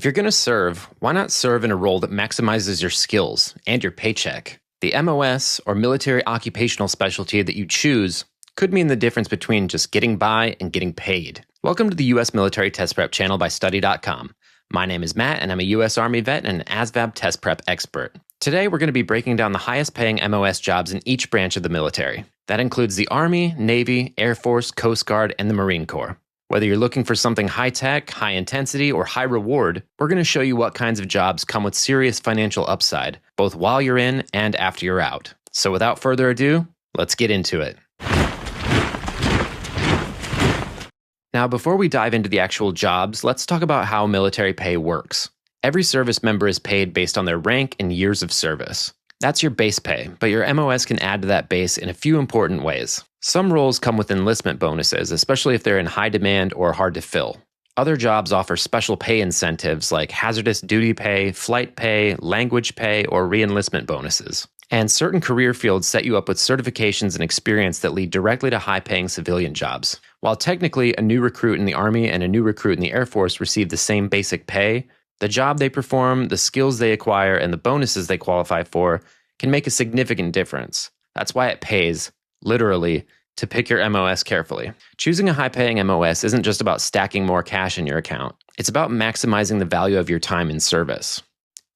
If you're going to serve, why not serve in a role that maximizes your skills and your paycheck? The MOS, or Military Occupational Specialty, that you choose could mean the difference between just getting by and getting paid. Welcome to the U.S. Military Test Prep channel by Study.com. My name is Matt, and I'm a U.S. Army vet and an ASVAB test prep expert. Today, we're going to be breaking down the highest paying MOS jobs in each branch of the military. That includes the Army, Navy, Air Force, Coast Guard, and the Marine Corps. Whether you're looking for something high-tech, high-intensity, or high-reward, we're going to show you what kinds of jobs come with serious financial upside, both while you're in and after you're out. So without further ado, let's get into it. Now, before we dive into the actual jobs, let's talk about how military pay works. Every service member is paid based on their rank and years of service. That's your base pay, but your MOS can add to that base in a few important ways. Some roles come with enlistment bonuses, especially if they're in high demand or hard to fill. Other jobs offer special pay incentives like hazardous duty pay, flight pay, language pay, or re-enlistment bonuses. And certain career fields set you up with certifications and experience that lead directly to high-paying civilian jobs. While technically a new recruit in the Army and a new recruit in the Air Force receive the same basic pay, the job they perform, the skills they acquire, and the bonuses they qualify for can make a significant difference. That's why it pays, literally, to pick your MOS carefully. Choosing a high-paying MOS isn't just about stacking more cash in your account. It's about maximizing the value of your time in service.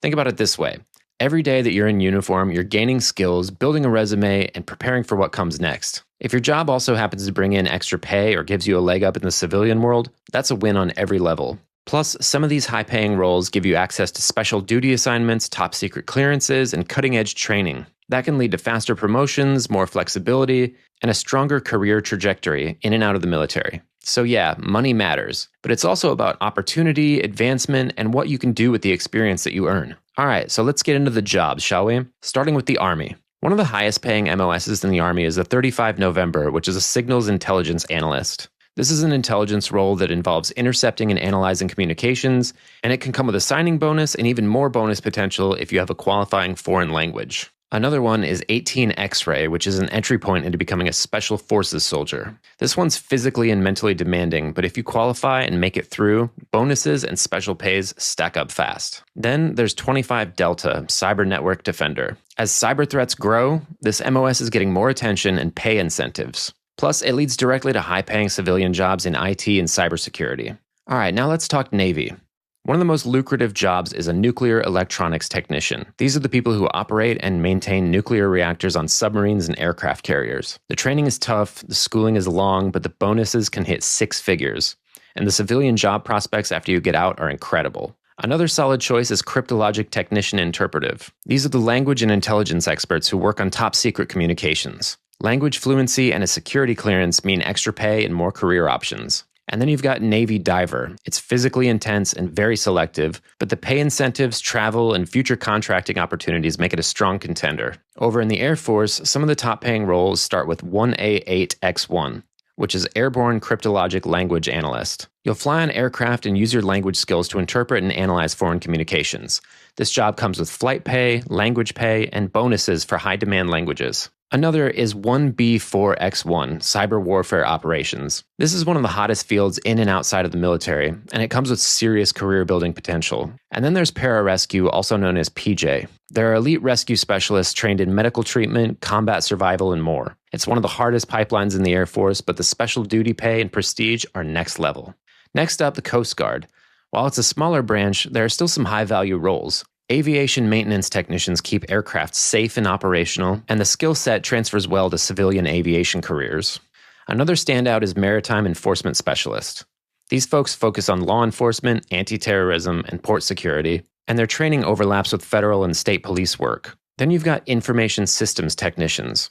Think about it this way. Every day that you're in uniform, you're gaining skills, building a resume, and preparing for what comes next. If your job also happens to bring in extra pay or gives you a leg up in the civilian world, that's a win on every level. Plus, some of these high-paying roles give you access to special duty assignments, top-secret clearances, and cutting-edge training. That can lead to faster promotions, more flexibility, and a stronger career trajectory in and out of the military. So yeah, money matters, but it's also about opportunity, advancement, and what you can do with the experience that you earn. All right, so let's get into the jobs, shall we? Starting with the Army. One of the highest-paying MOSs in the Army is the 35 November, which is a signals intelligence analyst. This is an intelligence role that involves intercepting and analyzing communications, and it can come with a signing bonus and even more bonus potential if you have a qualifying foreign language. Another one is 18 X-ray, which is an entry point into becoming a Special Forces soldier. This one's physically and mentally demanding, but if you qualify and make it through, bonuses and special pays stack up fast. Then there's 25 Delta, Cyber Network Defender. As cyber threats grow, this MOS is getting more attention and pay incentives. Plus, it leads directly to high-paying civilian jobs in IT and cybersecurity. All right, now let's talk Navy. One of the most lucrative jobs is a nuclear electronics technician. These are the people who operate and maintain nuclear reactors on submarines and aircraft carriers. The training is tough, the schooling is long, but the bonuses can hit six figures. And the civilian job prospects after you get out are incredible. Another solid choice is cryptologic technician interpretive. These are the language and intelligence experts who work on top-secret communications. Language fluency and a security clearance mean extra pay and more career options. And then you've got Navy diver. It's physically intense and very selective, but the pay incentives, travel, and future contracting opportunities make it a strong contender. Over in the Air Force, some of the top-paying roles start with 1A8X1, which is Airborne Cryptologic Language Analyst. You'll fly on aircraft and use your language skills to interpret and analyze foreign communications. This job comes with flight pay, language pay, and bonuses for high-demand languages. Another is 1B4X1, Cyber Warfare Operations. This is one of the hottest fields in and outside of the military, and it comes with serious career-building potential. And then there's Pararescue, also known as PJ. They're elite rescue specialists trained in medical treatment, combat survival, and more. It's one of the hardest pipelines in the Air Force, but the special duty pay and prestige are next level. Next up, the Coast Guard. While it's a smaller branch, there are still some high-value roles. Aviation maintenance technicians keep aircraft safe and operational, and the skill set transfers well to civilian aviation careers. Another standout is maritime enforcement specialist. These folks focus on law enforcement, anti-terrorism, and port security, and their training overlaps with federal and state police work. Then you've got information systems technicians.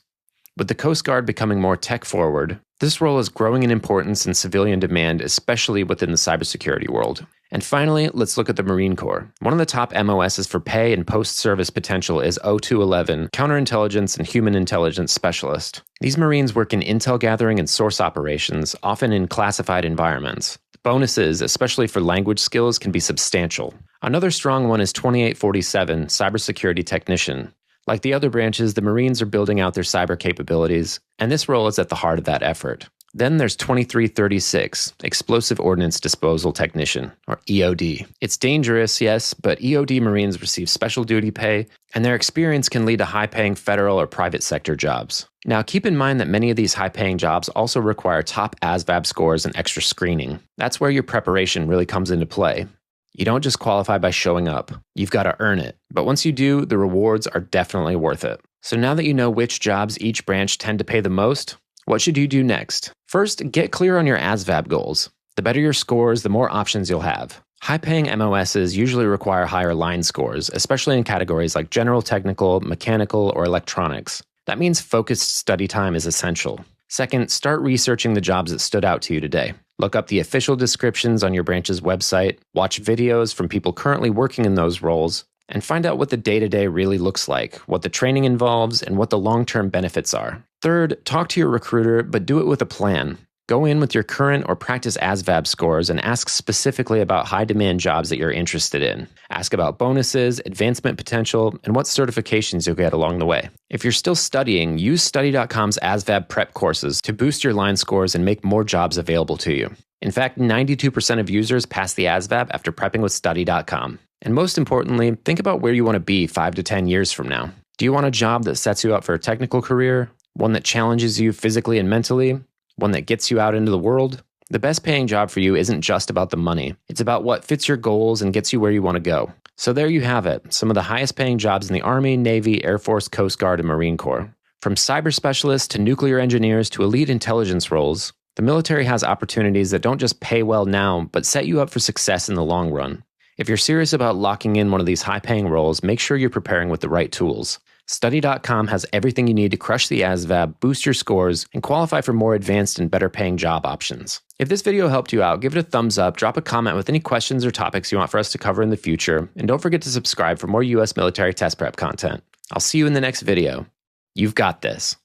With the Coast Guard becoming more tech-forward, this role is growing in importance and civilian demand, especially within the cybersecurity world. And finally, let's look at the Marine Corps. One of the top MOSs for pay and post-service potential is 0211, Counterintelligence and Human Intelligence Specialist. These Marines work in intel gathering and source operations, often in classified environments. Bonuses, especially for language skills, can be substantial. Another strong one is 2847, Cybersecurity Technician. Like the other branches, the Marines are building out their cyber capabilities, and this role is at the heart of that effort. Then there's 2336, Explosive Ordnance Disposal Technician, or EOD. It's dangerous, yes, but EOD Marines receive special duty pay, and their experience can lead to high-paying federal or private sector jobs. Now, keep in mind that many of these high-paying jobs also require top ASVAB scores and extra screening. That's where your preparation really comes into play. You don't just qualify by showing up. You've got to earn it. But once you do, the rewards are definitely worth it. So now that you know which jobs each branch tend to pay the most, what should you do next? First, get clear on your ASVAB goals. The better your scores, the more options you'll have. High-paying MOSs usually require higher line scores, especially in categories like general technical, mechanical, or electronics. That means focused study time is essential. Second, start researching the jobs that stood out to you today. Look up the official descriptions on your branch's website, watch videos from people currently working in those roles, and find out what the day-to-day really looks like, what the training involves, and what the long-term benefits are. Third, talk to your recruiter, but do it with a plan. Go in with your current or practice ASVAB scores and ask specifically about high-demand jobs that you're interested in. Ask about bonuses, advancement potential, and what certifications you'll get along the way. If you're still studying, use Study.com's ASVAB prep courses to boost your line scores and make more jobs available to you. In fact, 92% of users pass the ASVAB after prepping with Study.com. And most importantly, think about where you want to be 5 to 10 years from now. Do you want a job that sets you up for a technical career? One that challenges you physically and mentally? One that gets you out into the world? The best paying job for you isn't just about the money. It's about what fits your goals and gets you where you want to go. So there you have it, some of the highest paying jobs in the Army, Navy, Air Force, Coast Guard, and Marine Corps. From cyber specialists to nuclear engineers to elite intelligence roles, the military has opportunities that don't just pay well now, but set you up for success in the long run. If you're serious about locking in one of these high-paying roles, make sure you're preparing with the right tools. Study.com has everything you need to crush the ASVAB, boost your scores, and qualify for more advanced and better-paying job options. If this video helped you out, give it a thumbs up, drop a comment with any questions or topics you want for us to cover in the future, and don't forget to subscribe for more U.S. military test prep content. I'll see you in the next video. You've got this.